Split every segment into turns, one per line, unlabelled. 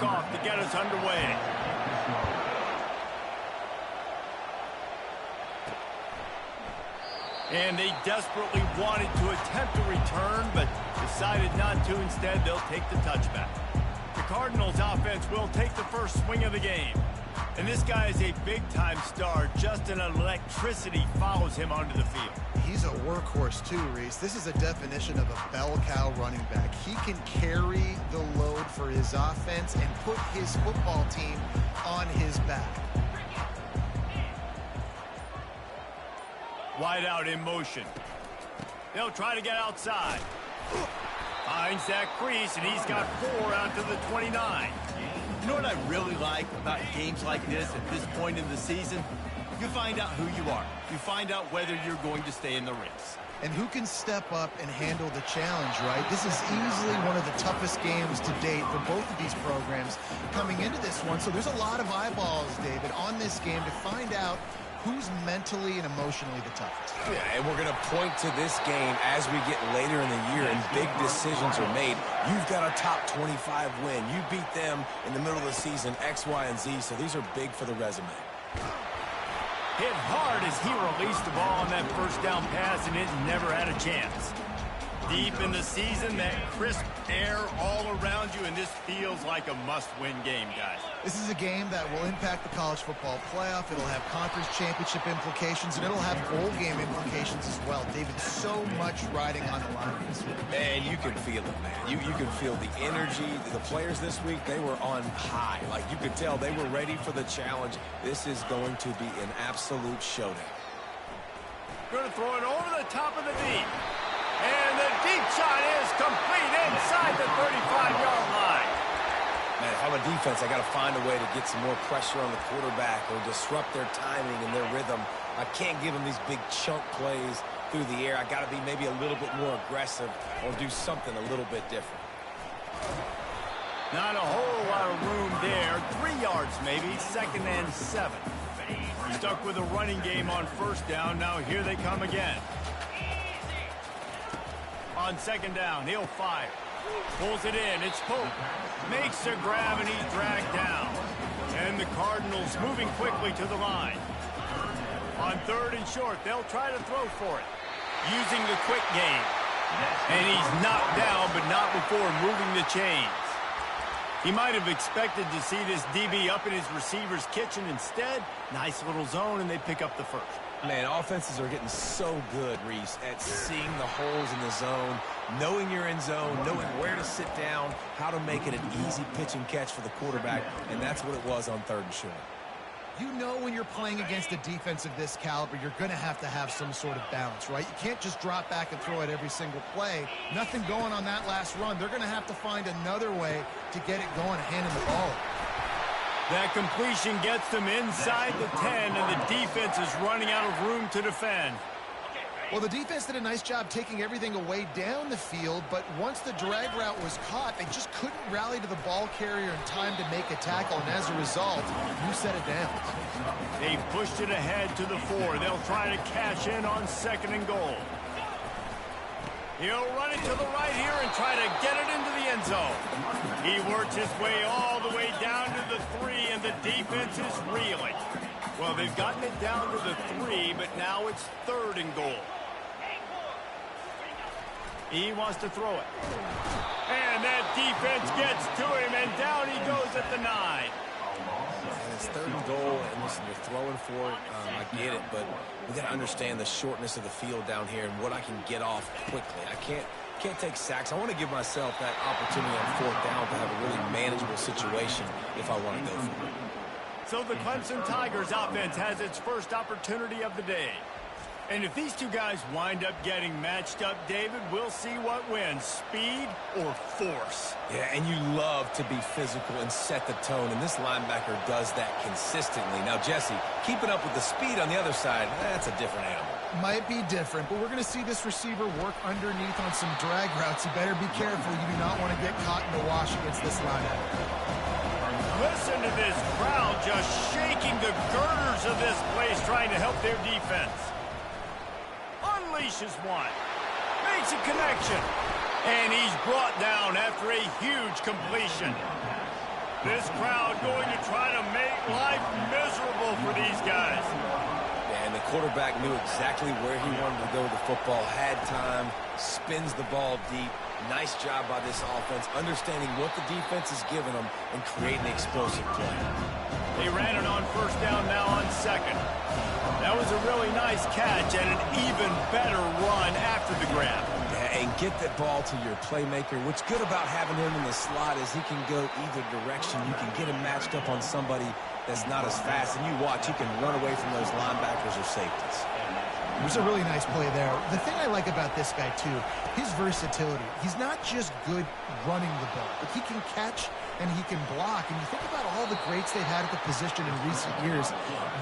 off to get us underway. And they desperately wanted to attempt a return, but decided not to. Instead, they'll take the touchback. The Cardinals offense will take the first swing of the game. And this guy is a big-time star. Just an electricity follows him onto the field.
He's a workhorse too, Reese. This is a definition of a bell cow running back. He can carry the load for his offense and put his football team on his back.
Wide out in motion. They'll try to get outside. Finds that crease, and he's got 4 out to the 29.
You know what I really like about games like this at this point in the season? You find out who you are. You find out whether you're going to stay in the race.
And who can step up and handle the challenge, right? This is easily one of the toughest games to date for both of these programs coming into this one. So there's a lot of eyeballs, David, on this game to find out who's mentally and emotionally the toughest.
Yeah, and we're going to point to this game as we get later in the year and big decisions are made. You've got a top 25 win. You beat them in the middle of the season, X, Y, and Z, so these are big for the resume.
Hit hard as he released the ball on that first down pass, and it never had a chance. Deep in the season, that crisp air all around you, and this feels like a must-win game, guys.
This is a game that will impact the college football playoff. It'll have conference championship implications, and it'll have bowl game implications as well. David, so much riding on the line this week.
Man, you can feel it, man. You can feel the energy. The players this week, they were on high. Like, you could tell they were ready for the challenge. This is going to be an absolute showdown.
Going to throw it over the top of the deep. And the deep shot is complete inside the 35-yard line.
Man, if I'm a defense, I got to find a way to get some more pressure on the quarterback or disrupt their timing and their rhythm. I can't give them these big chunk plays through the air. I got to be maybe a little bit more aggressive or do something a little bit different.
Not a whole lot of room there. 3 yards maybe, 2nd and 7. Stuck with a running game on first down. Now here they come again. On 2nd down, he'll fire. Pulls it in. It's Pope. Makes a grab, and he's dragged down. And the Cardinals moving quickly to the line. On 3rd and short, they'll try to throw for it. Using the quick game. And he's knocked down, but not before moving the chains. He might have expected to see this DB up in his receiver's kitchen. Instead, nice little zone, and they pick up the first.
Man, offenses are getting so good, Reese, at seeing the holes in the zone, knowing you're in zone, knowing where to sit down, how to make it an easy pitch and catch for the quarterback, and that's what it was on 3rd and short.
You know when you're playing against a defense of this caliber, you're going to have some sort of balance, right? You can't just drop back and throw it every single play. Nothing going on that last run. They're going to have to find another way to get it going, handing the ball.
That completion gets them inside the 10, and the defense is running out of room to defend.
Well, the defense did a nice job taking everything away down the field, but once the drag route was caught, they just couldn't rally to the ball carrier in time to make a tackle, and as a result, you set it down.
They pushed it ahead to the 4. They'll try to cash in on 2nd and goal. He'll run it to the right here and try to get it into the end zone. He works his way all the way down to the 3, and the defense is reeling. Well, they've gotten it down to the 3, but now it's 3rd and goal. He wants to throw it. And that defense gets to him, and down he goes at the 9.
And it's 3rd and goal, and listen, you're throwing for it. I get it, but we got to understand the shortness of the field down here and what I can get off quickly. I can't take sacks. I want to give myself that opportunity on 4th down to have a really manageable situation if I want to go for it.
So the Clemson Tigers offense has its first opportunity of the day. And if these two guys wind up getting matched up, David, we'll see what wins, speed or force.
Yeah, and you love to be physical and set the tone, and this linebacker does that consistently. Now, Jesse, keeping up with the speed on the other side, that's a different animal.
Might be different, but we're going to see this receiver work underneath on some drag routes. You better be careful. You do not want to get caught in the wash against this linebacker.
Listen to this crowd just shaking the girders of this place, trying to help their defense. Unleashes one. Makes a connection. And he's brought down after a huge completion. This crowd going to try to make life miserable for these guys.
Yeah, and the quarterback knew exactly where he wanted to go with the football, had time, spins the ball deep. Nice job by this offense, understanding what the defense is giving them and creating explosive play.
They ran it on first down, now on second. That was a really nice catch and an even better run after the grab.
Yeah, and get that ball to your playmaker. What's good about having him in the slot is he can go either direction. You can get him matched up on somebody that's not as fast, and you watch, he can run away from those linebackers or safeties.
It was a really nice play there. The thing I like about this guy, too, his versatility. He's not just good running the ball, but he can catch and he can block. And you think about all the greats they've had at the position in recent years.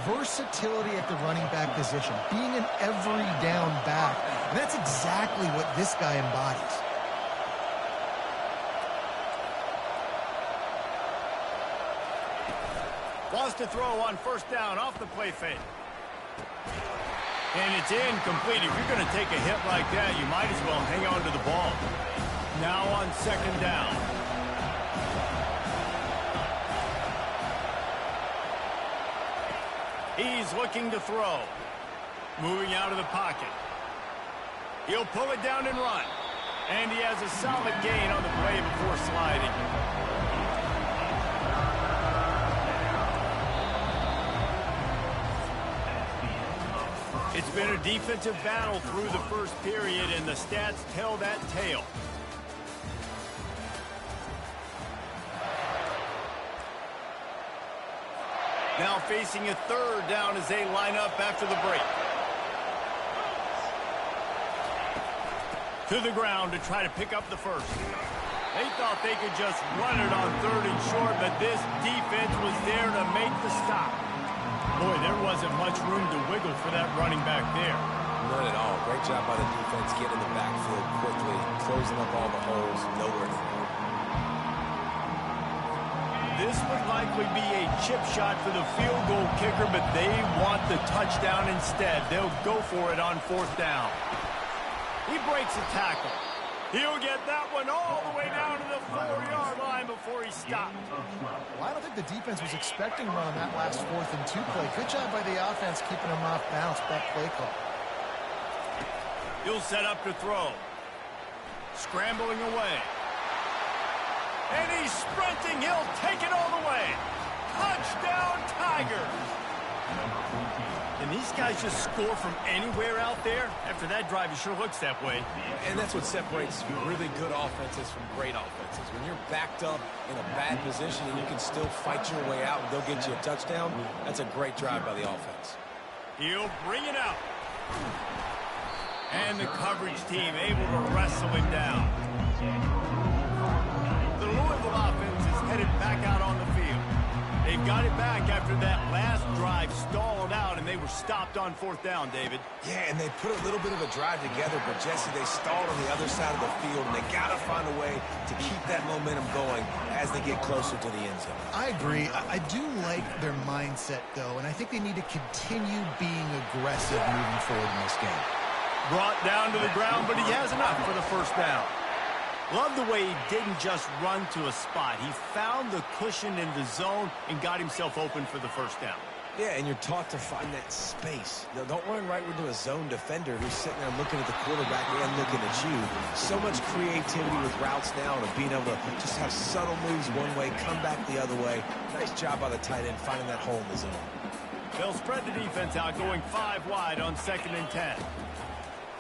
Versatility at the running back position, being an every down back. And that's exactly what this guy embodies.
Wants to throw on first down off the play fake. And it's incomplete. If you're going to take a hit like that, you might as well hang on to the ball. Now on second down. He's looking to throw. Moving out of the pocket. He'll pull it down and run. And he has a solid gain on the play before sliding. It's been a defensive battle through the first period, and the stats tell that tale. Now facing a third down as they line up after the break. To the ground to try to pick up the first. They thought they could just run it on third and short, but this defense was there to make the stop. Boy, there wasn't much room to wiggle for that running back there.
None at all. Great job by the defense getting in the backfield quickly, closing up all the holes, nowhere to go.
This would likely be a chip shot for the field goal kicker, but they want the touchdown instead. They'll go for it on fourth down. He breaks a tackle. He'll get that one all the way down to the 4-yard line before he stopped.
Well, I don't think the defense was expecting to run on that last 4th and 2 play. Good job by the offense keeping him off bounce. That play call.
He'll set up to throw. Scrambling away. And he's sprinting. He'll take it all the way. Touchdown, Tigers. And these guys just score from anywhere out there. After that drive, it sure looks that way.
And that's what separates really good offenses from great offenses. When you're backed up in a bad position and you can still fight your way out and go get you a touchdown, that's a great drive by the offense.
He'll bring it out. And the coverage team able to wrestle him down. The Louisville offense is headed back out on the field. They've got it back after that last drive stalled out, and they were stopped on fourth down, David.
Yeah, and they put a little bit of a drive together, but, Jesse, they stalled on the other side of the field, and they got to find a way to keep that momentum going as they get closer to the end zone.
I agree. I do like their mindset, though, and I think they need to continue being aggressive moving forward in this game.
Brought down to the ground, but he has enough for the first down. Love the way he didn't just run to a spot. He found the cushion in the zone and got himself open for the first down.
Yeah, and you're taught to find that space. Now, don't run right into a zone defender who's sitting there looking at the quarterback and looking at you. So much creativity with routes now and being able to just have subtle moves one way, come back the other way. Nice job by the tight end finding that hole in the zone.
They'll spread the defense out, going 5 wide on 2nd and 10.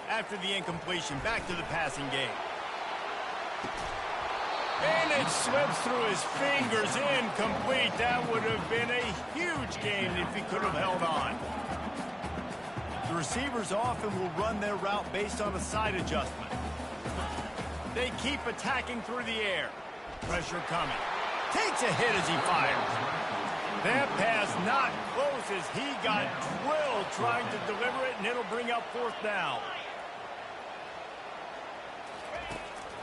After the incompletion, back to the passing game. And it slips through his fingers, incomplete. That would have been a huge gain if he could have held on. The receivers often will run their route based on a side adjustment. They keep attacking through the air. Pressure coming. Takes a hit as he fires. That pass not close as he got drilled trying to deliver it, and it'll bring up fourth down.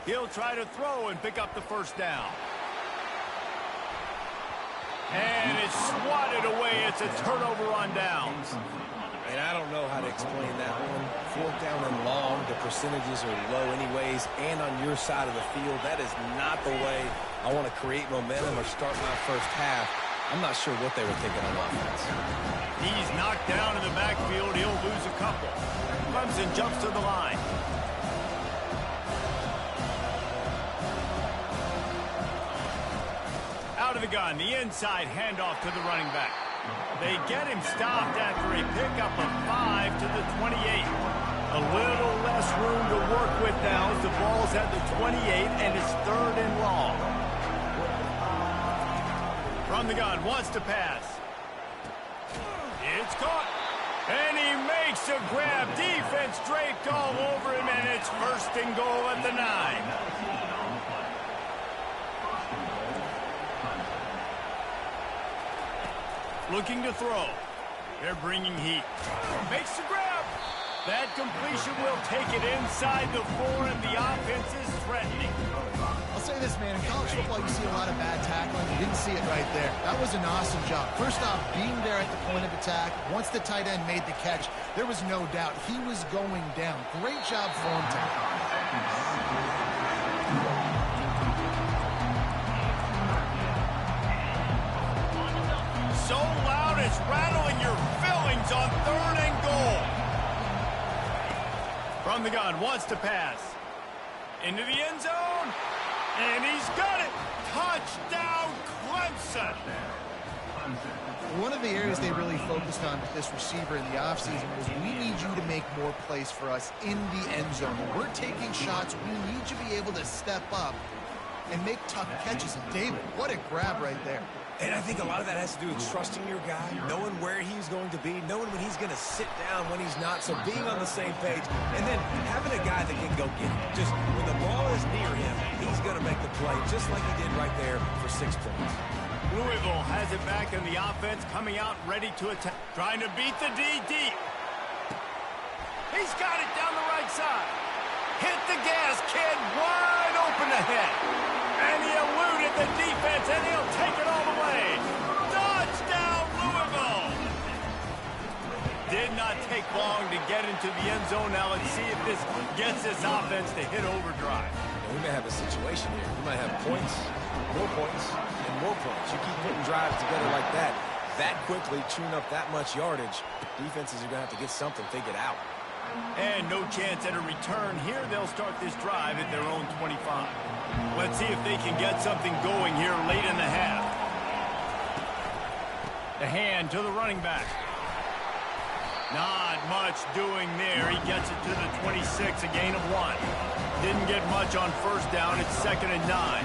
He'll try to throw and pick up the first down. And it's swatted away. It's a turnover on downs.
And I don't know how to explain that one. Fourth down and long, the percentages are low anyways, and on your side of the field, that is not the way I want to create momentum or start my first half. I'm not sure what they were thinking on offense.
He's knocked down in the backfield. He'll lose a couple. Clemson jumps to the line. Out of the gun, the inside handoff to the running back. They get him stopped after a pickup of 5 to the 28. A little less room to work with now as the ball's at the 28 and it's 3rd and long. From the gun, wants to pass. It's caught. And he makes a grab. Defense draped all over him, and it's 1st and goal at the 9. Looking to throw. They're bringing heat. Makes the grab. That completion will take it inside the 4, and the offense is threatening.
I'll say this, man. In college football, you see a lot of bad tackling. You didn't see it right there. That was an awesome job. First off, being there at the point of attack. Once the tight end made the catch, there was no doubt he was going down. Great job for him to
so loud it's rattling your fillings on 3rd and goal. From the gun, wants to pass. Into the end zone. And he's got it. Touchdown, Clemson.
One of the areas they really focused on with this receiver in the offseason was we need you to make more plays for us in the end zone. When we're taking shots, we need you to be able to step up and make tough catches. And David, what a grab right there.
And I think a lot of that has to do with trusting your guy, knowing where he's going to be, knowing when he's going to sit down, when he's not, so being on the same page, and then having a guy that can go get it. Just when the ball is near him, he's going to make the play, just like he did right there for 6 points.
Louisville has it back in the offense, coming out ready to attack. Trying to beat the D deep. He's got it down the right side. Hit the gas, kid, wide open ahead. And he eluded the defense, and he'll take it all the way. Touchdown, Louisville! Did not take long to get into the end zone. Now let's see if this gets this offense to hit overdrive.
And we may have a situation here. We might have points, and more points. You keep putting drives together like that quickly, chewing up that much yardage, defenses are going to have to get something figured out.
And no chance at a return here. They'll start this drive at their own 25. Let's see if they can get something going here late in the half. The hand to the running back. Not much doing there. He gets it to the 26, a gain of 1. Didn't get much on 1st down. It's 2nd and 9.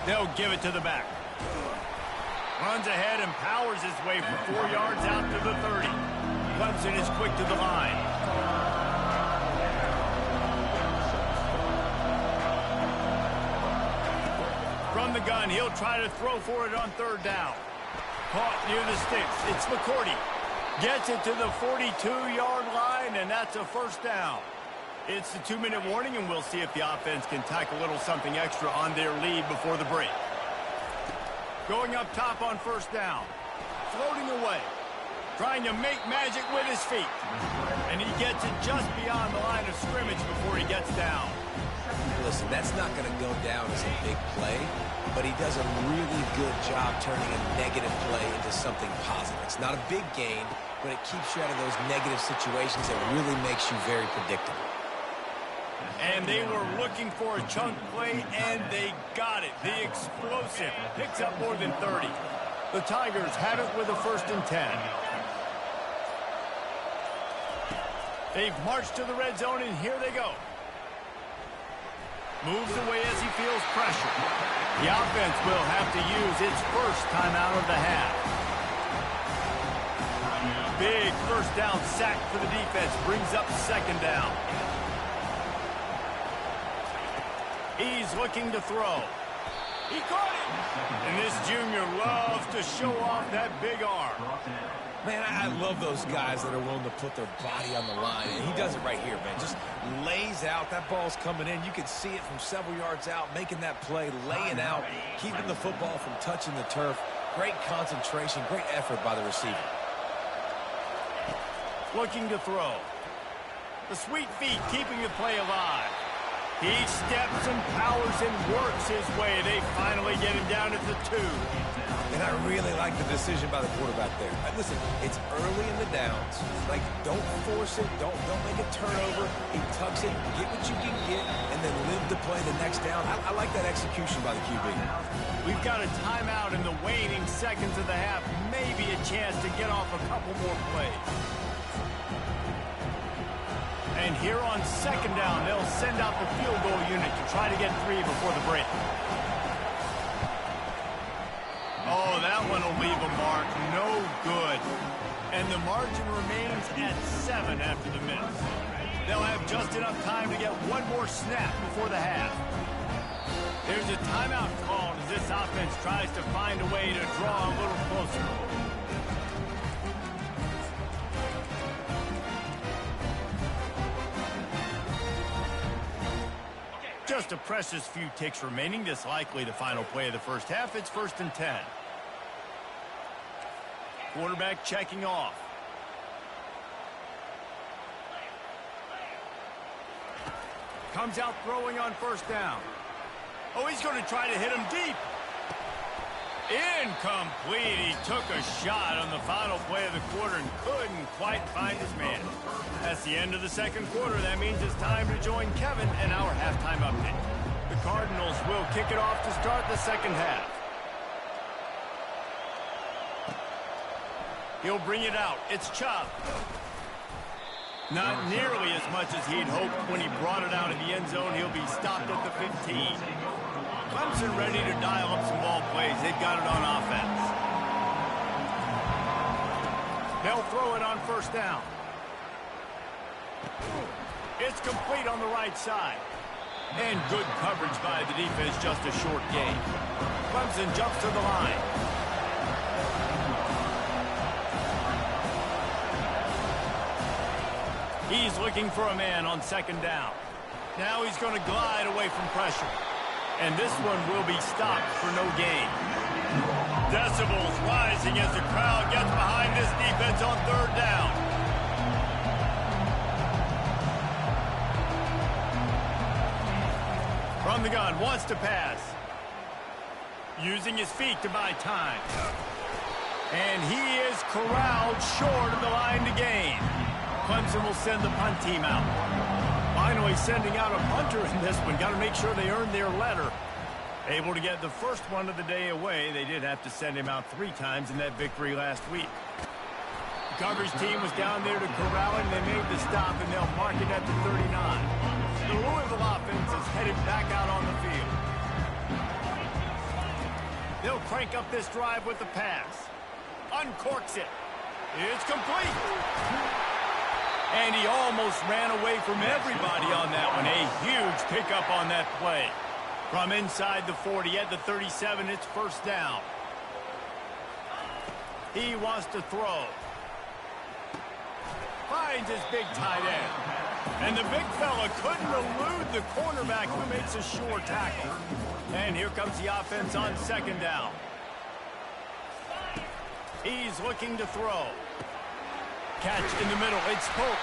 They'll give it to the back. Runs ahead and powers his way for 4 yards out to the 30. Clemson is quick to the line. From the gun, he'll try to throw for it on 3rd down. Caught near the sticks. It's McCourty. Gets it to the 42-yard line, and that's a 1st down. It's the 2-minute warning, and we'll see if the offense can tack a little something extra on their lead before the break. Going up top on 1st down. Floating away. Trying to make magic with his feet. And he gets it just beyond the line of scrimmage before he gets down.
Listen, that's not going to go down as a big play, but he does a really good job turning a negative play into something positive. It's not a big gain, but it keeps you out of those negative situations that really makes you very predictable.
And they were looking for a chunk play, and they got it. The explosive picks up more than 30. The Tigers have it with a 1st and 10. They've marched to the red zone, and here they go. Moves away as he feels pressure. The offense will have to use its 1st timeout of the half. Big 1st down sack for the defense. Brings up 2nd down. He's looking to throw. He caught it. And this junior loves to show off that big arm.
Man, I love those guys that are willing to put their body on the line. And he does it right here, man. Just lays out. That ball's coming in. You can see it from several yards out, making that play, laying out, keeping the football from touching the turf. Great concentration, great effort by the receiver.
Looking to throw. The sweet feet keeping the play alive. He steps and powers and works his way. They finally get him down at the 2.
And I really like the decision by the quarterback there. Listen, it's early in the downs. Like, don't force it. Don't make a turnover. He tucks it, get what you can get, and then live to play the next down. I like that execution by the QB.
We've got a timeout in the waning seconds of the half. Maybe a chance to get off a couple more plays. And here on second down, they'll send out the field goal unit to try to get 3 before the break. Oh, that one will leave a mark. No good. And the margin remains at 7 after the miss. They'll have just enough time to get one more snap before the half. There's a timeout called as this offense tries to find a way to draw a little closer. Just a precious few ticks remaining. This likely the final play of the first half. It's 1st and 10. Quarterback checking off. Comes out throwing on 1st down. Oh, he's going to try to hit him deep. Incomplete. He took a shot on the final play of the quarter and couldn't quite find his man. That's the end of the second quarter. That means it's time to join Kevin and our halftime update. The Cardinals will kick it off to start the second half. He'll bring it out. It's Chubb. Not nearly as much as he'd hoped when he brought it out of the end zone. He'll be stopped at the 15. Clemson ready to dial up some ball plays. They've got it on offense. They'll throw it on 1st down. It's complete on the right side. And good coverage by the defense, just a short gain. Clemson jumps to the line. He's looking for a man on 2nd down. Now he's going to glide away from pressure. And this one will be stopped for no gain. Decibels rising as the crowd gets behind this defense on 3rd down. From the gun, wants to pass. Using his feet to buy time. And he is corralled short of the line to gain. Clemson will send the punt team out. Finally sending out a punter in this one. Got to make sure they earn their letter. Able to get the first one of the day away. They did have to send him out 3 times in that victory last week. The coverage team was down there to corral him. They made the stop, and they'll mark it at the 39. The Louisville offense is headed back out on the field. They'll crank up this drive with the pass. Uncorks it. It's complete. And he almost ran away from everybody on that one. A huge pickup on that play. From inside the 40 at the 37, it's 1st down. He wants to throw. Finds his big tight end. And the big fella couldn't elude the cornerback who makes a sure tackle. And here comes the offense on 2nd down. He's looking to throw. Catch in the middle. It's Pope.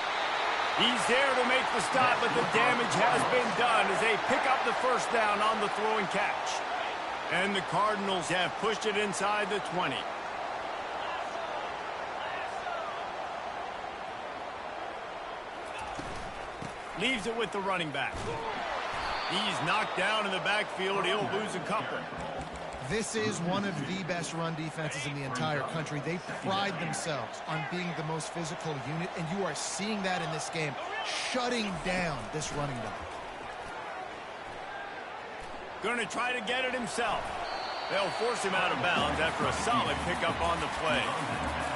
He's there to make the stop, but the damage has been done as they pick up the 1st down on the throw and catch. And the Cardinals have pushed it inside the 20. Leaves it with the running back. He's knocked down in the backfield. He'll lose a couple.
This is one of the best run defenses in the entire country. They pride themselves on being the most physical unit, and you are seeing that in this game, shutting down this running back.
Going to try to get it himself. They'll force him out of bounds after a solid pickup on the play.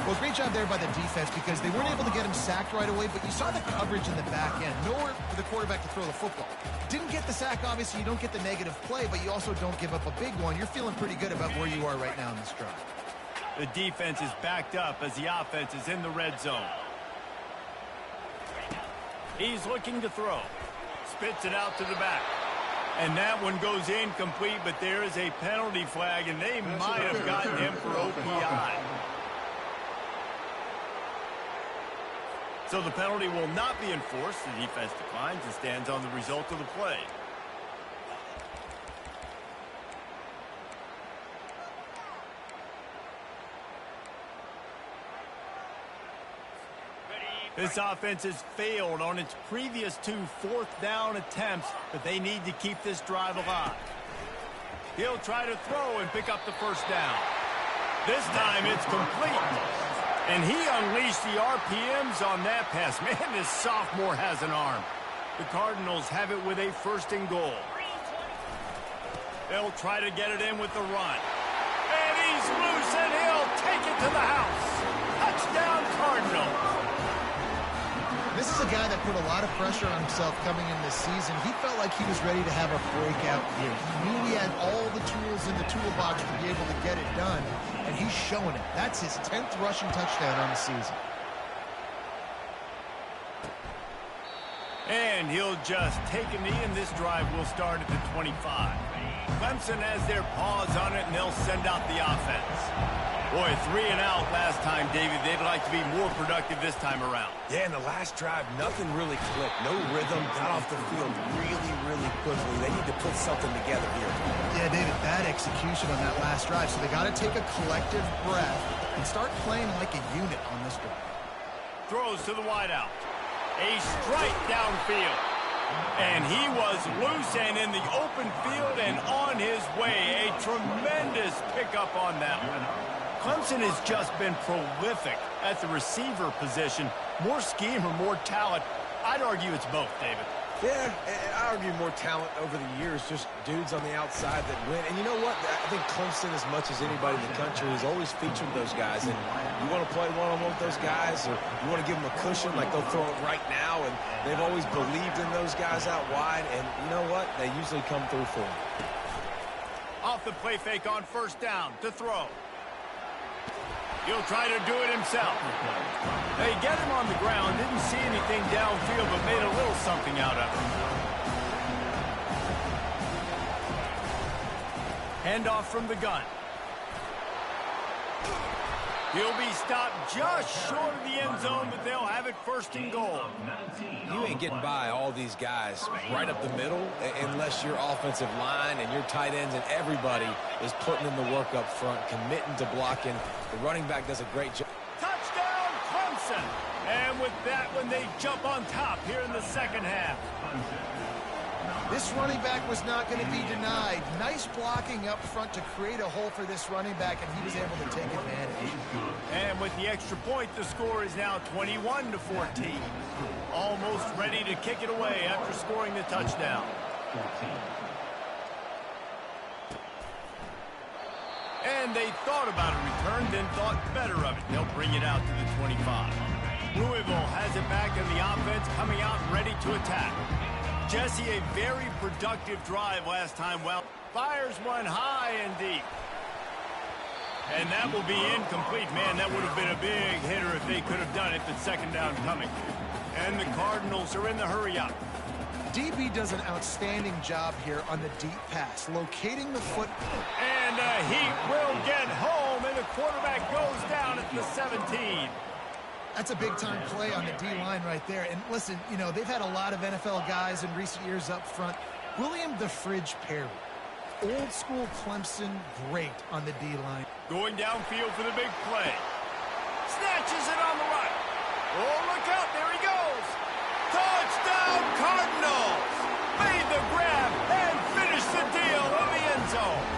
Well, great job there by the defense because they weren't able to get him sacked right away, but you saw the coverage in the back end. Nowhere for the quarterback to throw the football. Didn't get the sack, obviously. You don't get the negative play, but you also don't give up a big one. You're feeling pretty good about where you are right now in this drive.
The defense is backed up as the offense is in the red zone. He's looking to throw. Spits it out to the back. And that one goes incomplete, but there is a penalty flag, and they might have gotten him for OPI. So the penalty will not be enforced. The defense declines and stands on the result of the play. This offense has failed on its previous 2 fourth-down attempts, but they need to keep this drive alive. He'll try to throw and pick up the first down. This time it's complete. And he unleashed the RPMs on that pass. Man, this sophomore has an arm. The Cardinals have it with a 1st and goal. They'll try to get it in with the run. And he's loose, and he'll take it to the house. Touchdown, Cardinals.
This is a guy that put a lot of pressure on himself coming in this season. He felt like he was ready to have a breakout year. He knew he had all the tools in the toolbox to be able to get it done, and he's showing it. That's his 10th rushing touchdown on the season.
And he'll just take a knee, and this drive will start at the 25. Clemson has their paws on it, and they'll send out the offense. Boy, 3 and out last time, David. They'd like to be more productive this time around.
Yeah, in the last drive, nothing really clicked. No rhythm, got off the field really quickly. They need to put something together here.
Yeah, David, bad execution on that last drive. So they got to take a collective breath and start playing like a unit on this drive.
Throws to the wideout. A strike downfield. And he was loose and in the open field and on his way. A tremendous pickup on that one. Clemson has just been prolific at the receiver position. More scheme or more talent? I'd argue it's both, David.
Yeah, I argue more talent over the years, just dudes on the outside that win. And you know what? I think Clemson, as much as anybody in the country, has always featured those guys. And you want to play one-on-one with those guys, or you want to give them a cushion, like they'll throw it right now. And they've always believed in those guys out wide. And you know what? They usually come through for them.
Off the play fake on 1st down to throw. He'll try to do it himself. They get him on the ground, didn't see anything downfield, but made a little something out of it. Handoff from the gun. He'll be stopped just short of the end zone, but they'll have it 1st and goal.
You ain't getting by all these guys right up the middle unless your offensive line and your tight ends and everybody is putting in the work up front, committing to blocking. The running back does a great job.
Touchdown, Clemson! And with that one, they jump on top here in the 2nd half.
This running back was not going to be denied. Nice blocking up front to create a hole for this running back, and he was able to take advantage.
And with the extra point, the score is now 21-14. Almost ready to kick it away after scoring the touchdown. And they thought about a return, then thought better of it. They'll bring it out to the 25. Louisville has it back in the offense, coming out ready to attack. Jesse, a very productive drive last time. Well, fires one high and deep. And that will be incomplete. Man, that would have been a big hitter if they could have done it, but 2nd down coming. And the Cardinals are in the hurry-up.
DB does an outstanding job here on the deep pass, locating the foot.
And he will get home, and the quarterback goes down at the 17.
That's a big-time play on the D-line right there. And listen, you know, they've had a lot of NFL guys in recent years up front. William the Fridge Perry, old-school Clemson, great on the D-line.
Going downfield for the big play. Snatches it on the right. Oh, look out, there he goes. Touchdown, Cardinals. Made the grab and finished the deal in the end zone.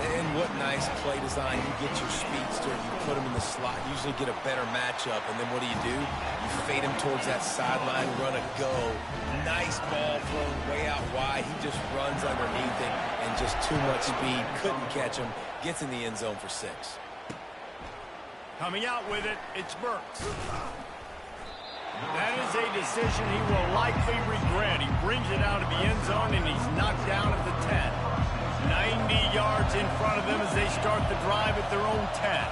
And what nice play design. You get your speedster, you put him in the slot, usually get a better matchup, and then what do? You fade him towards that sideline, run a go. Nice ball thrown way out wide. He just runs underneath it, and just too much speed. Couldn't catch him. Gets in the end zone for 6.
Coming out with it, it's Burks. That is a decision he will likely regret. He brings it out of the end zone, and he's knocked down at the 10. 90 yards in front of them as they start the drive at their own 10.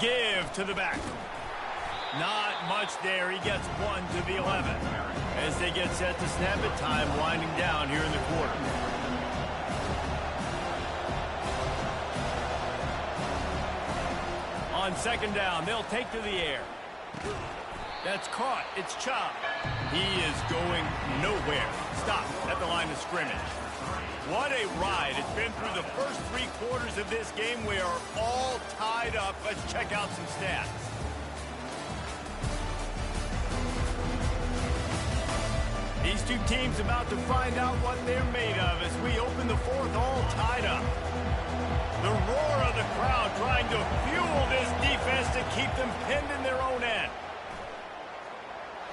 Give to the back. Not much there. He gets 1 to the 11. As they get set to snap it, time winding down here in the quarter. On On second down, they'll take to the air. That's caught. It's Chubb. He is going nowhere. Stop at the line of scrimmage. What a ride. It's been through the first 3 quarters of this game. We are all tied up. Let's check out some stats. These two teams about to find out what they're made of as we open the 4th all tied up. The roar of the crowd trying to fuel this defense to keep them pinned in their own end.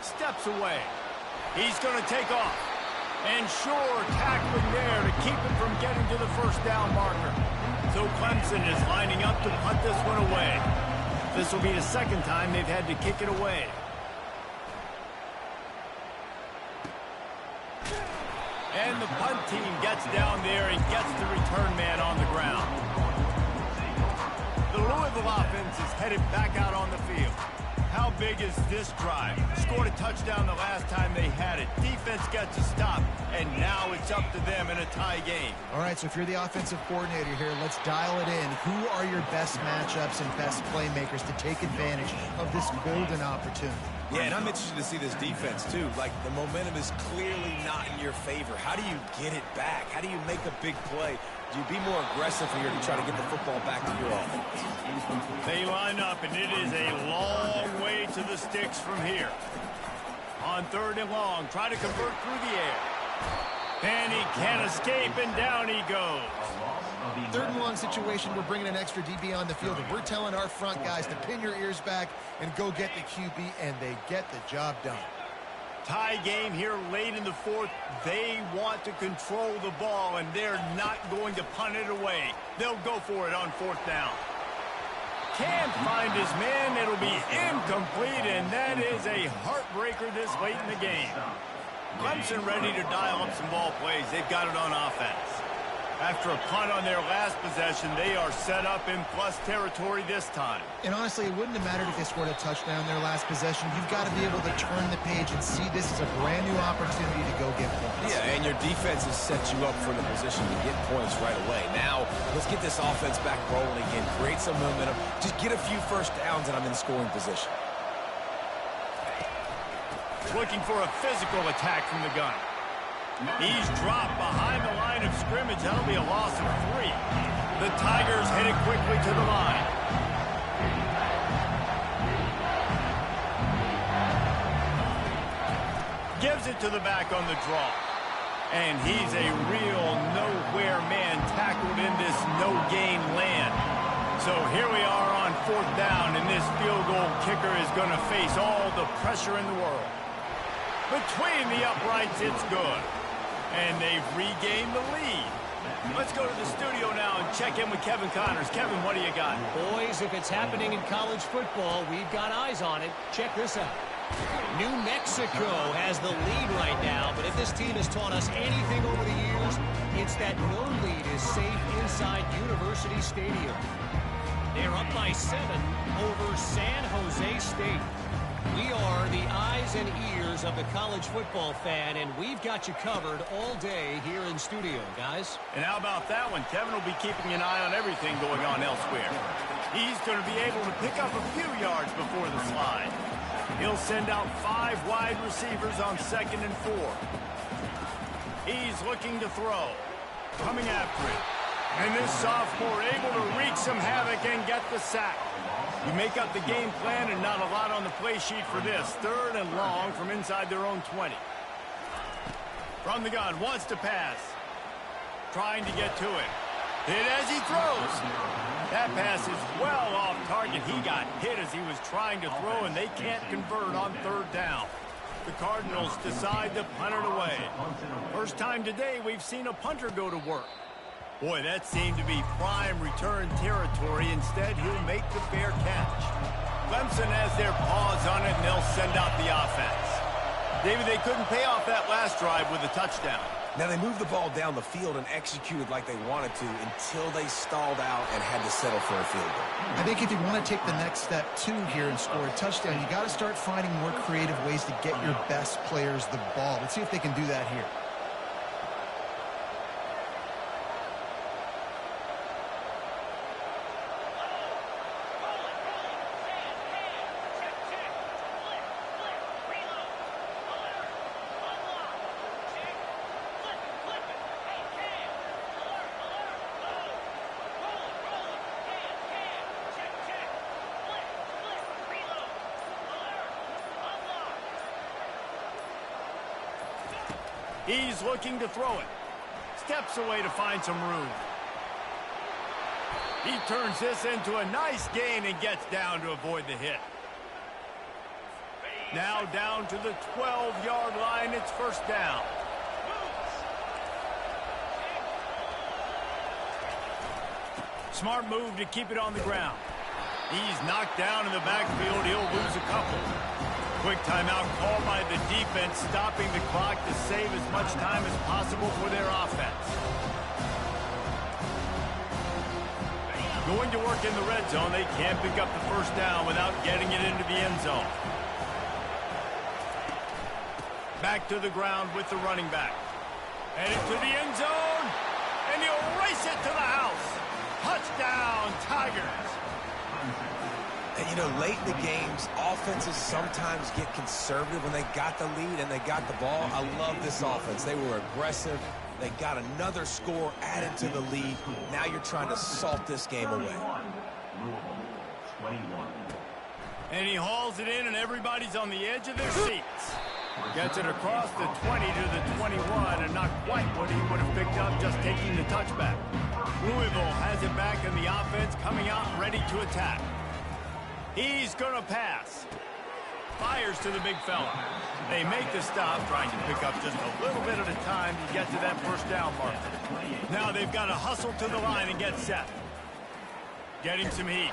Steps away. He's going to take off. And sure, tackling there to keep him from getting to the first down marker. So Clemson is lining up to punt this one away. This will be the second time they've had to kick it away. And the punt team gets down there and gets the return man on the ground. The Louisville offense is headed back out on the field. How big is this drive? Scored a touchdown the last time they had it. Defense gets a stop, and now it's up to them in a tie game.
All right, so if you're the offensive coordinator here, let's dial it in. Who are your best matchups and best playmakers to take advantage of this golden opportunity?
Yeah, and I'm interested to see this defense, too. Like, the momentum is clearly not in your favor. How do you get it back? How do you make a big play? Do you be more aggressive here to try to get the football back to your offense?
They line up, and it is a long way to the sticks from here. On 3rd and long, try to convert through the air. And he can't escape, and down he goes.
3rd and long situation, we're bringing an extra DB on the field, and we're telling our front guys to pin your ears back and go get the QB, and they get the job done.
Tie game here late in the 4th. They want to control the ball, and they're not going to punt it away. They'll go for it on 4th down. Can't find his man. It'll be incomplete, and that is a heartbreaker this late in the game. Clemson ready to dial up some ball plays. They've got it on offense. After a punt on their last possession, they are set up in plus territory this time.
And honestly, it wouldn't have mattered if they scored a touchdown their last possession. You've got to be able to turn the page and see this as a brand new opportunity to go get points.
Yeah, and your defense has set you up for the position to get points right away. Now, let's get this offense back rolling again. Create some momentum. Just get a few first downs, and I'm in scoring position.
Looking for a physical attack from the gun. He's dropped behind the line of scrimmage. That'll be a loss of 3. The Tigers headed quickly to the line. Gives it to the back on the draw. And he's a real nowhere man tackled in this no-gain land. So here we are on 4th down, and this field goal kicker is going to face all the pressure in the world. Between the uprights, it's good. And they've regained the lead. Let's go to the studio now and check in with Kevin Connors. Kevin, what do you got?
Boys, if it's happening in college football, we've got eyes on it. Check this out. New Mexico has the lead right now, but if this team has taught us anything over the years, it's that no lead is safe inside University Stadium. They're up by 7 over San Jose State. We are the eyes and ears of the college football fan, and we've got you covered all day here in studio, guys.
And how about that one? Kevin will be keeping an eye on everything going on elsewhere. He's going to be able to pick up a few yards before the slide. He'll send out 5 wide receivers on 2nd and 4. He's looking to throw. Coming after it. And this sophomore able to wreak some havoc and get the sack. You make up the game plan, and not a lot on the play sheet for this. 3rd and long from inside their own 20. From the gun, wants to pass. Trying to get to it. Hit as he throws. That pass is well off target. He got hit as he was trying to throw, and they can't convert on 3rd down. The Cardinals decide to punt it away. First time today we've seen a punter go to work. Boy, that seemed to be prime return territory. Instead, he'll make the fair catch. Clemson has their paws on it, and they'll send out the offense. David, they couldn't pay off that last drive with a touchdown.
Now, they moved the ball down the field and executed like they wanted to until they stalled out and had to settle for a field goal.
I think if you want to take the next step, too, here and score a touchdown, you got to start finding more creative ways to get your best players the ball. Let's see if they can do that here.
He's looking to throw it. Steps away to find some room. He turns this into a nice gain and gets down to avoid the hit. Now down to the 12-yard line. It's first down. Smart move to keep it on the ground. He's knocked down in the backfield. He'll lose a couple. Quick timeout called by the defense, stopping the clock to save as much time as possible for their offense. Going to work in the red zone. They can't pick up the first down without getting it into the end zone. Back to the ground with the running back. Headed to the end zone, and he'll race it to the house. Touchdown, Tigers.
And, you know, late in the games, offenses sometimes get conservative when they got the lead and they got the ball. I love this offense. They were aggressive. They got another score added to the lead. Now you're trying to salt this game away.
And he hauls it in, and everybody's on the edge of their seats. Gets it across the 20 to the 21, and not quite what he would have picked up just taking the touchback. Louisville has it back in the offense, coming out ready to attack. He's going to pass. Fires to the big fella. They make the stop, trying to pick up just a little bit at a time to get to that first down marker. Now they've got to hustle to the line and get set. Getting some heat.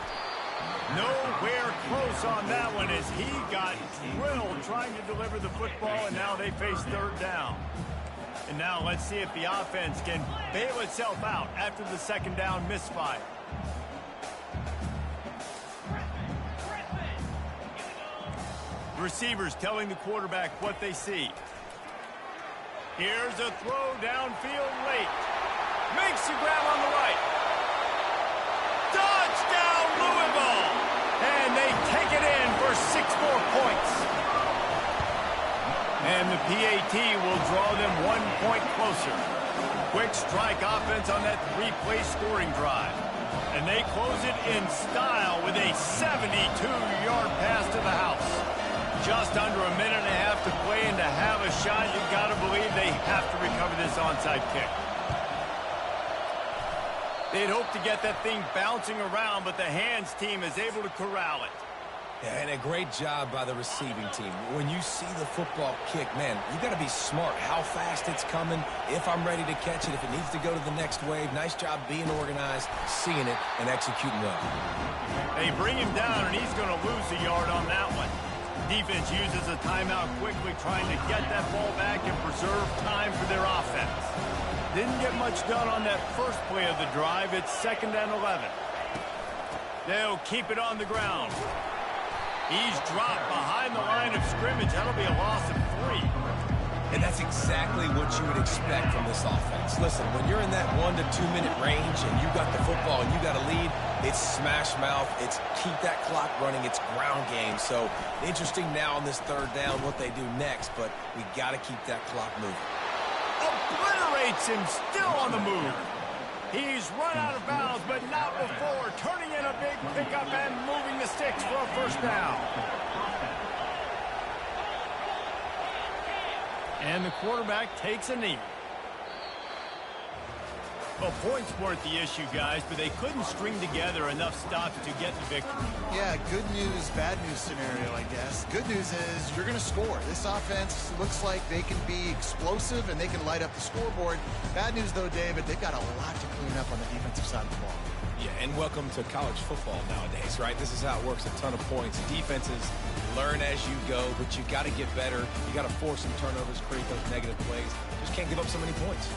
Nowhere close on that one as he got drilled trying to deliver the football, and now they face third down. And now let's see if the offense can bail itself out after the second down misfire. Receivers telling the quarterback what they see. Here's a throw downfield late. Makes the grab on the right. Touchdown, Louisville! And they take it in for 6 more points. And the PAT will draw them 1 point closer. Quick strike offense on that 3-play scoring drive. And they close it in style with a 72-yard pass to the house. Just under a minute and a half to play, and to have a shot, you've got to believe they have to recover this onside kick. They'd hope to get that thing bouncing around, but the hands team is able to corral it.
Yeah, and a great job by the receiving team. When you see the football kick, man, you got to be smart how fast it's coming, if I'm ready to catch it, if it needs to go to the next wave. Nice job being organized, seeing it, and executing well.
They bring him down, and he's going to lose a yard on that one. Defense uses a timeout quickly, trying to get that ball back and preserve time for their offense. Didn't get much done on that first play of the drive. It's 2nd and 11. They'll keep it on the ground. He's dropped behind the line of scrimmage. That'll be a loss of 3.
And that's exactly what you would expect from this offense. Listen, when you're in that 1 to 2 minute range and you got the football and you got a lead, it's smash mouth, it's keep that clock running, it's ground game. So interesting now on this third down what they do next, but we got to keep that clock moving.
Obliterates him, still on the move. He's run out of bounds, but not before turning in a big pickup and moving the sticks for a first down. And the quarterback takes a knee. Well, points weren't the issue, guys, but they couldn't string together enough stops to get the victory.
Yeah, good news, bad news scenario, I guess. Good news is you're going to score. This offense looks like they can be explosive and they can light up the scoreboard. Bad news, though, David, they've got a lot to clean up on the defensive side of the ball.
Yeah, and welcome to college football nowadays, right? This is how it works, a ton of points. Defenses learn as you go, but you got to get better. You got to force some turnovers, create those negative plays. Just can't give up so many points.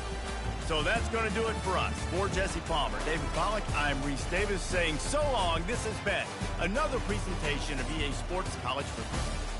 So that's going to do it for us. For Jesse Palmer, David Pollack, I'm Reese Davis saying so long. This has been another presentation of EA Sports College Football.